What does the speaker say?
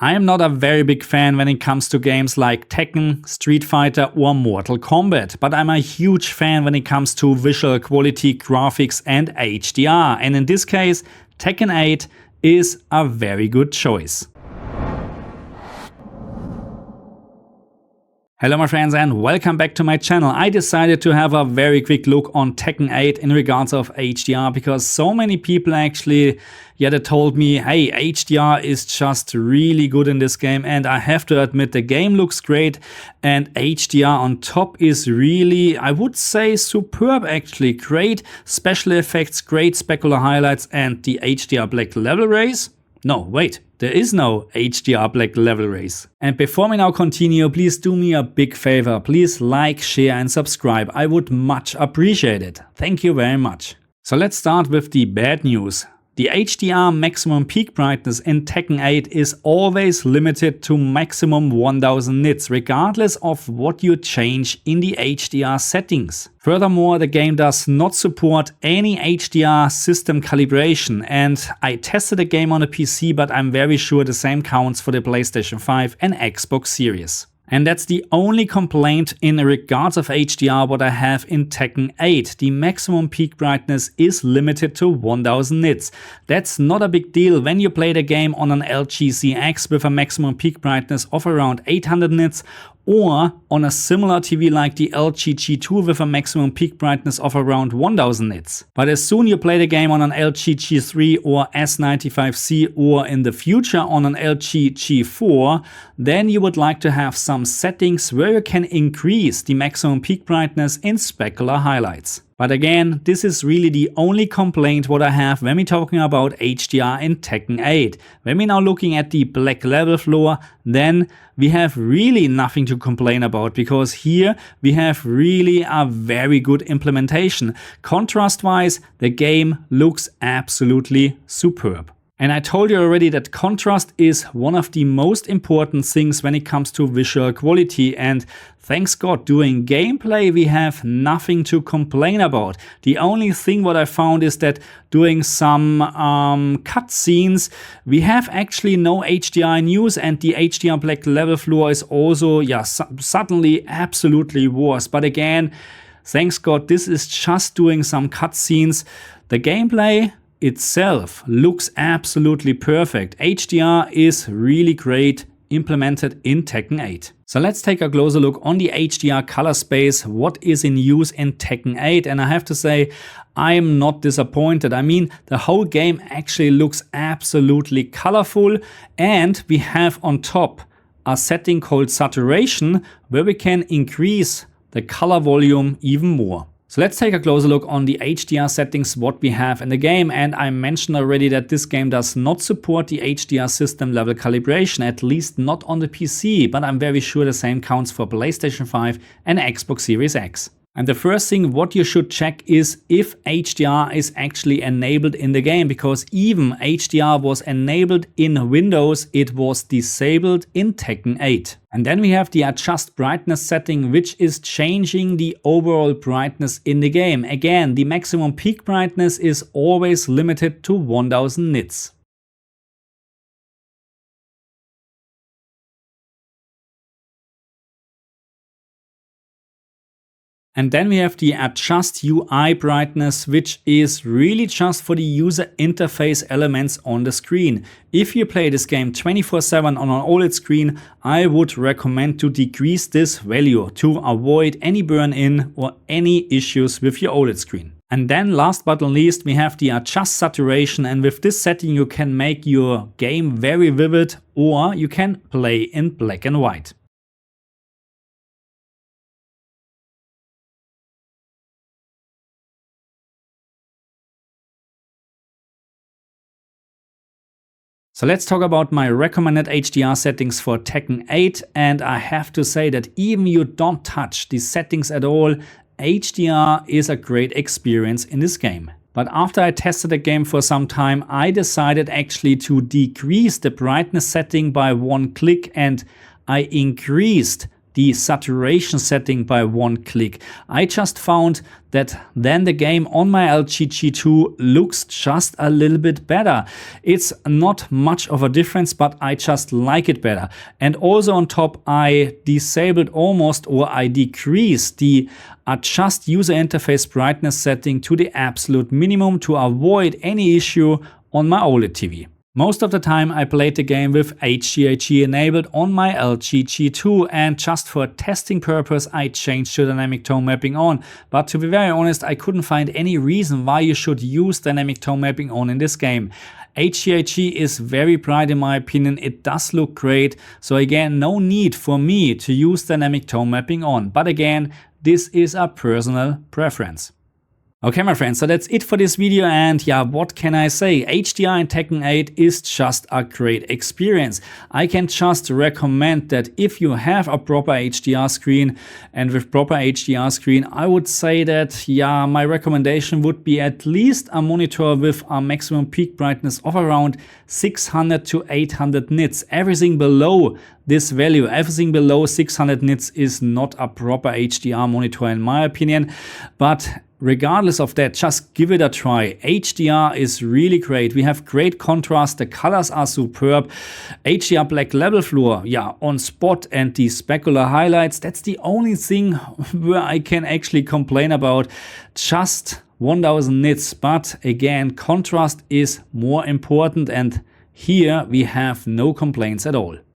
I am not a very big fan when it comes to games like Tekken, Street Fighter or Mortal Kombat, but I'm a huge fan when it comes to visual quality, graphics and HDR, and in this case Tekken 8 is a very good choice. Hello my friends and welcome back to my channel. I decided to have a very quick look on Tekken 8 in regards of HDR because so many people actually they told me, hey, HDR is just really good in this game, and I have to admit the game looks great and HDR on top is really, I would say, superb actually. Great special effects, great specular highlights, and the HDR black level raise? No, wait. There is no HDR black level raise. And before we now continue, please do me a big favor. Please like, share and subscribe. I would much appreciate it. Thank you very much. So let's start with the bad news. The HDR maximum peak brightness in Tekken 8 is always limited to maximum 1000 nits, regardless of what you change in the HDR settings. Furthermore, the game does not support any HDR system calibration, and I tested the game on a PC, but I'm very sure the same counts for the PlayStation 5 and Xbox Series. And that's the only complaint in regards of HDR what I have in Tekken 8. The maximum peak brightness is limited to 1000 nits. That's not a big deal when you play the game on an LG CX with a maximum peak brightness of around 800 nits, or on a similar TV like the LG G2 with a maximum peak brightness of around 1000 nits. But as soon you play the game on an LG G3 or S95C, or in the future on an LG G4, then you would like to have some settings where you can increase the maximum peak brightness in specular highlights. But again, this is really the only complaint what I have when we're talking about HDR in Tekken 8. When we're now looking at the black level floor, then we have really nothing to complain about, because here we have really a very good implementation. Contrast wise, the game looks absolutely superb. And I told you already that contrast is one of the most important things when it comes to visual quality, and thanks God, doing gameplay we have nothing to complain about. The only thing what I found is that doing some cutscenes we have actually no HDR in use, and the HDR black level floor is also suddenly absolutely worse. But again, thanks God, this is just doing some cutscenes. The gameplay itself looks absolutely perfect. HDR is really great implemented in Tekken 8. So let's take a closer look on the HDR color space, what is in use in Tekken 8, and I have to say I'm not disappointed. I mean, the whole game actually looks absolutely colorful, and we have on top a setting called saturation where we can increase the color volume even more. So let's take a closer look on the HDR settings what we have in the game, and I mentioned already that this game does not support the HDR system level calibration, at least not on the PC, but I'm very sure the same counts for PlayStation 5 and Xbox Series X. And the first thing what you should check is if HDR is actually enabled in the game, because even HDR was enabled in Windows, it was disabled in Tekken 8. And then we have the adjust brightness setting, which is changing the overall brightness in the game. Again, the maximum peak brightness is always limited to 1000 nits. And then we have the adjust UI brightness, which is really just for the user interface elements on the screen. If you play this game 24/7 on an OLED screen, I would recommend to decrease this value to avoid any burn-in or any issues with your OLED screen. And then last but not least, we have the adjust saturation, and with this setting you can make your game very vivid, or you can play in black and white. So let's talk about my recommended HDR settings for Tekken 8, and I have to say that even you don't touch these settings at all, HDR is a great experience in this game. But after I tested the game for some time, I decided actually to decrease the brightness setting by one click, and I increased the saturation setting by one click. I just found that then the game on my LG G2 looks just a little bit better. It's not much of a difference, but I just like it better. And also on top, I disabled almost, or I decreased the adjust user interface brightness setting to the absolute minimum to avoid any issue on my OLED TV. Most of the time I played the game with HDR enabled on my LG G2, and just for testing purpose I changed to dynamic tone mapping on. But to be very honest, I couldn't find any reason why you should use dynamic tone mapping on in this game. HDR is very bright in my opinion, it does look great, so again no need for me to use dynamic tone mapping on. But again, this is a personal preference. Okay my friends, so that's it for this video, and yeah, what can I say? HDR in Tekken 8 is just a great experience. I can just recommend that if you have a proper HDR screen, and with proper HDR screen I would say that yeah, my recommendation would be at least a monitor with a maximum peak brightness of around 600 to 800 nits. Everything below this value, everything below 600 nits is not a proper HDR monitor in my opinion. But regardless of that, just give it a try. HDR is really great. We have great contrast, the colors are superb. HDR black level floor, yeah, on spot, and the specular highlights, that's the only thing where I can actually complain about. Just 1000 nits, but again, contrast is more important, and here we have no complaints at all.